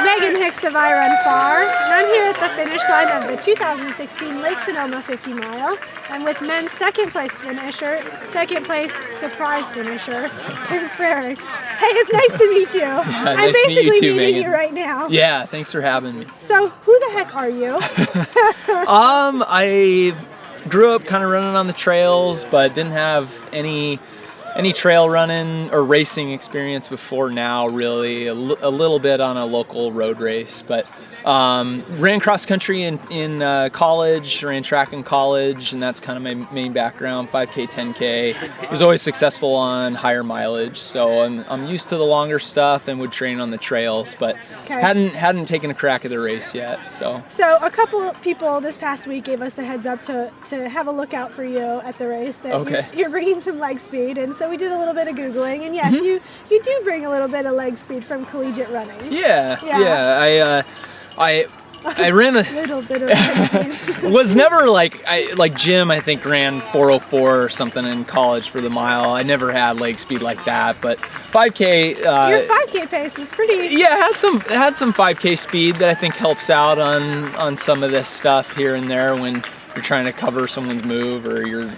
Megan Hicks of I Run Far, and I'm here at the finish line of the 2016 Lake Sonoma 50 mile. I'm with men's second place surprise finisher, Tim Freriks. Hey, it's nice to meet you. Yeah, I'm nice to meet you basically too, meeting Megan. you right now. Yeah, thanks for having me. So, who the heck are you? I grew up kind of running on the trails, but didn't have any trail running or racing experience before now, really. A little bit on a local road race, but ran cross country in college, ran track in college, and that's kind of my main background, 5K, 10K. Was always successful on higher mileage, so I'm used to the longer stuff and would train on the trails, but hadn't taken a crack at the race yet. So a couple people this past week gave us the heads up to have a look out for you at the race. That you're bringing some leg speed, and so we did a little bit of Googling, and yes, you do bring a little bit of leg speed from collegiate running. Yeah. I ran a little bit of leg speed. Was never like Jim, I think, ran 4:04 or something in college for the mile. I never had leg speed like that, but 5K. Your 5K pace is pretty. Yeah, had some 5K speed that I think helps out on some of this stuff here and there when you're trying to cover someone's move or you're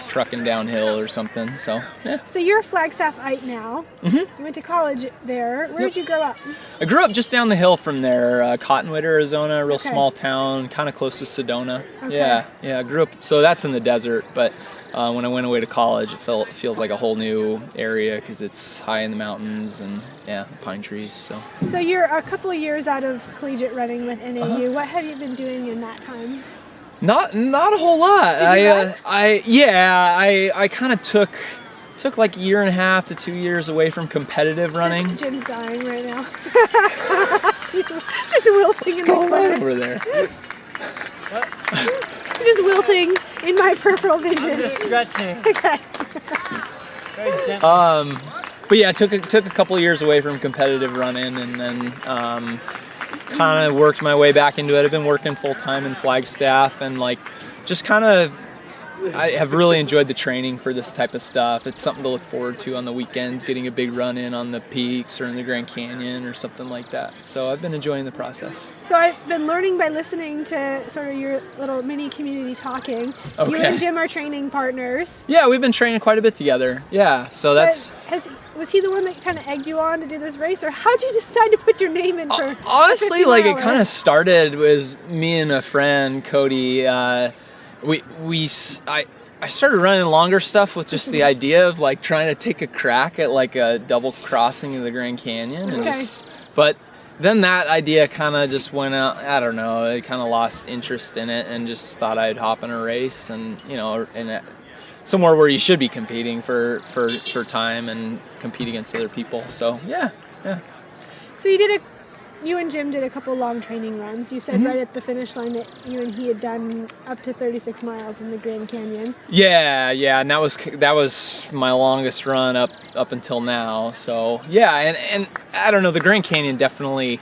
trucking downhill or something. So yeah. So you're a Flagstaffite now. You went to college there. Where did you grow up? I grew up just down the hill from there, Cottonwood, Arizona, a real small town, kind of close to Sedona. Yeah. I grew up, so that's in the desert, but when I went away to college, it feels like a whole new area because it's high in the mountains and pine trees. So you're a couple of years out of collegiate running with NAU. What have you been doing in that time? Not a whole lot. I kind of took like a year and a half to 2 years away from competitive running. Jim's dying right now. He's wilting in the corner over there. He's just wilting in my peripheral vision. I'm just stretching. Okay. Very gently. But yeah, took a couple of years away from competitive running, and then kind of worked my way back into it. I've been working full time in Flagstaff, and I have really enjoyed the training for this type of stuff. It's something to look forward to on the weekends, getting a big run in on the peaks or in the Grand Canyon or something like that. So I've been enjoying the process. So I've been learning by listening to sort of your little mini community talking. You and Jim are training partners. Yeah, we've been training quite a bit together. Yeah, so that's... Was he the one that kind of egged you on to do this race, or how'd you decide to put your name in for honestly, 50 it miler? kind of started with me and a friend, Cody. I started running longer stuff with just the idea of like trying to take a crack at like a double crossing of the Grand Canyon. And but then that idea kind of just went out. I don't know. I kind of lost interest in it and just thought I'd hop in a race and somewhere where you should be competing for time and compete against other people. So yeah. So you and Jim did a couple long training runs. You said right at the finish line that you and he had done up to 36 miles in the Grand Canyon. Yeah, and that was my longest run up until now. So yeah, and I don't know, the Grand Canyon definitely,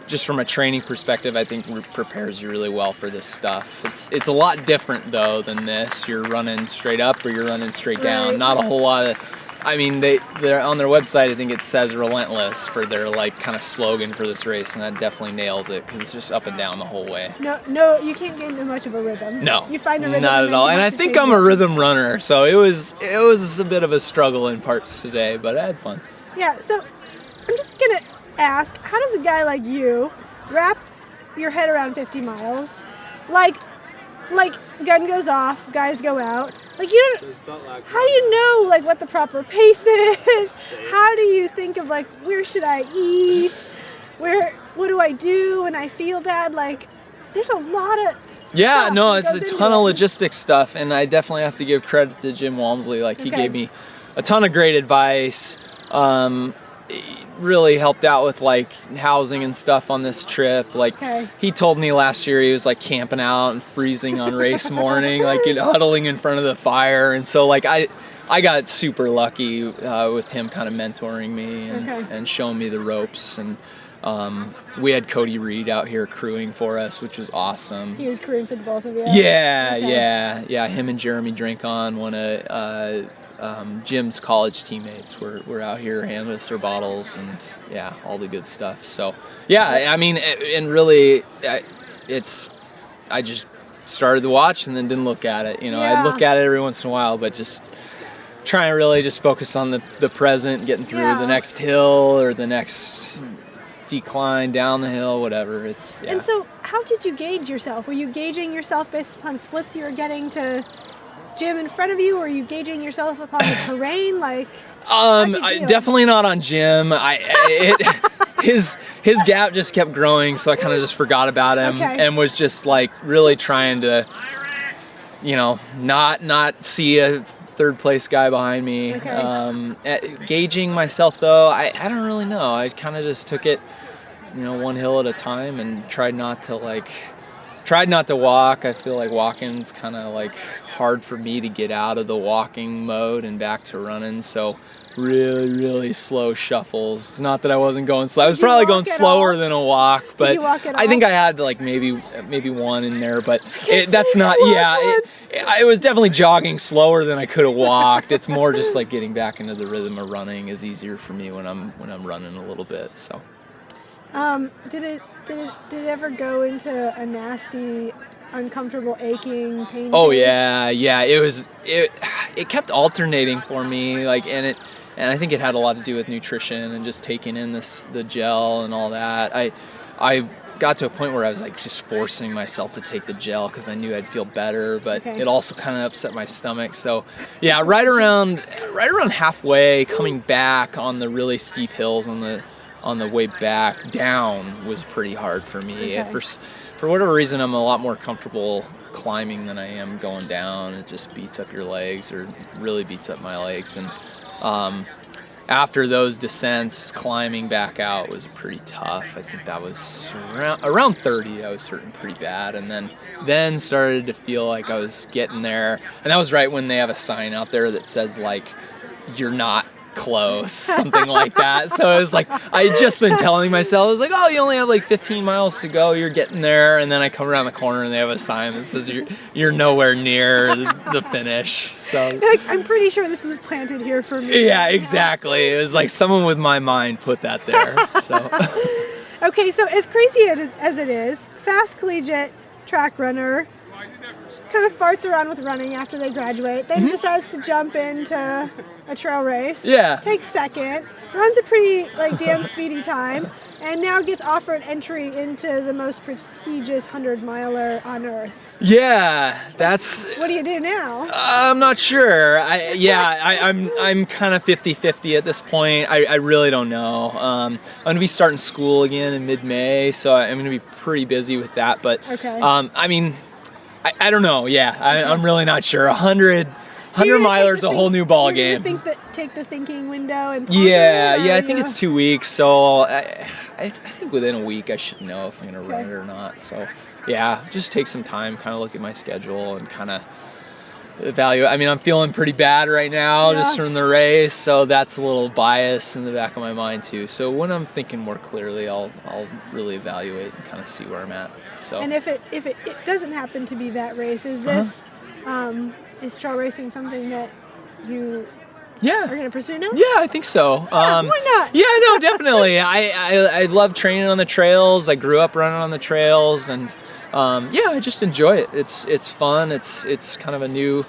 just from a training perspective, I think prepares you really well for this stuff. It's a lot different though than this. You're running straight up or you're running straight down. Not a whole lot of. I mean, they're on their website. I think it says "relentless" for their like kind of slogan for this race, and that definitely nails it because it's just up and down the whole way. No, you can't get into much of a rhythm. No, you find a rhythm. Not at all. And I think I'm a rhythm runner, so it was a bit of a struggle in parts today, but I had fun. Yeah. So I'm just gonna ask, how does a guy like you wrap your head around 50 miles? Like gun goes off, guys go out. Like how do you know like what the proper pace is? How do you think of like where should I eat? What do I do when I feel bad? Like there's a lot of it's a ton of logistics stuff, and I definitely have to give credit to Jim Walmsley. Like he gave me a ton of great advice. Really helped out with like housing and stuff on this trip. Like he told me last year he was like camping out and freezing on race morning, like huddling in front of the fire. And so like I got super lucky with him kind of mentoring me and showing me the ropes. And we had Cody Reed out here crewing for us, which was awesome. He was crewing for the both of you? Yeah. Him and Jeremy Drinkon won a Jim's college teammates were out here handing us their bottles and yeah, all the good stuff. So yeah, I mean, and really, I just started to watch and then didn't look at it. Yeah. I'd look at it every once in a while, but just trying to really just focus on the present, getting through the next hill or the next decline down the hill, whatever. And so how did you gauge yourself? Were you gauging yourself based upon splits you were getting to Jim in front of you, or were you gauging yourself upon the terrain? Like, definitely not on Jim. His gap just kept growing, so I kind of just forgot about him and was just like really trying to, not see a third place guy behind me. Gauging myself though, I don't really know. I kind of just took it, one hill at a time and tried not to walk. I feel like walking's kind of like hard for me to get out of the walking mode and back to running. So really, really slow shuffles. It's not that I wasn't going slow. I was probably going slower than a walk, but I think I had like maybe one in there, but that's not. Yeah, it was definitely jogging slower than I could have walked. It's more just like getting back into the rhythm of running is easier for me when I'm running a little bit. So. Did it ever go into a nasty, uncomfortable, aching, pain? Oh yeah. It kept alternating for me, like, and I think it had a lot to do with nutrition and just taking in the gel and all that. I got to a point where I was like just forcing myself to take the gel because I knew I'd feel better, but it also kind of upset my stomach. So yeah, right around halfway coming back on the really steep hills on the way back down was pretty hard for me. For whatever reason, I'm a lot more comfortable climbing than I am going down. It just beats up your legs, or really beats up my legs. And after those descents, climbing back out was pretty tough. I think that was around 30. I was hurting pretty bad, and then started to feel like I was getting there. And that was right when they have a sign out there that says like, "You're not close," something like that. So it was like I had just been telling myself, I was like, oh, you only have like 15 miles to go, you're getting there. And then I come around the corner and they have a sign that says you're nowhere near the finish. So I'm pretty sure this was planted here for me. Yeah, exactly. It was like someone with my mind put that there. So okay, so as crazy as it is, fast collegiate track runner kind of farts around with running after they graduate, then decides to jump into a trail race. Yeah. Takes second, runs a pretty damn speedy time, and now gets offered entry into the most prestigious 100-miler on earth. Yeah, that's. What do you do now? I'm not sure. I'm kind of 50-50 at this point. I really don't know. I'm going to be starting school again in mid-May, so I'm going to be pretty busy with that. But I mean, I don't know. Yeah, I'm really not sure. 100 milers, a whole new ball game. Take the thinking window and. I think it's 2 weeks. So I think within a week I should know if I'm gonna run it or not. So yeah, just take some time, kind of look at my schedule and kind of evaluate. I mean, I'm feeling pretty bad right now just from the race, so that's a little bias in the back of my mind too. So when I'm thinking more clearly, I'll really evaluate and kind of see where I'm at. So. And if it doesn't happen to be that race, is this is trail racing something that you are going to pursue now? Yeah, I think so. Why not? Yeah, no, definitely. I love training on the trails. I grew up running on the trails, and I just enjoy it. It's fun. It's kind of a new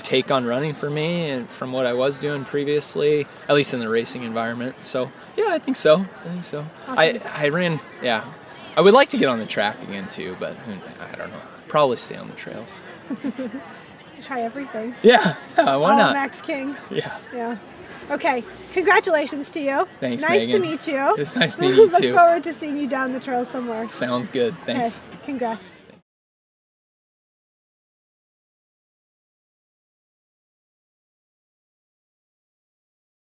take on running for me, and from what I was doing previously, at least in the racing environment. So yeah, I think so. Awesome. I ran. Yeah. I would like to get on the track again too, but I don't know. Probably stay on the trails. Try everything. Yeah, why not? Max King. Yeah. Okay, congratulations to you. Thanks, nice Megan. to meet you. It's nice meeting you too. Look forward to seeing you down the trail somewhere. Sounds good. Thanks. Okay, congrats.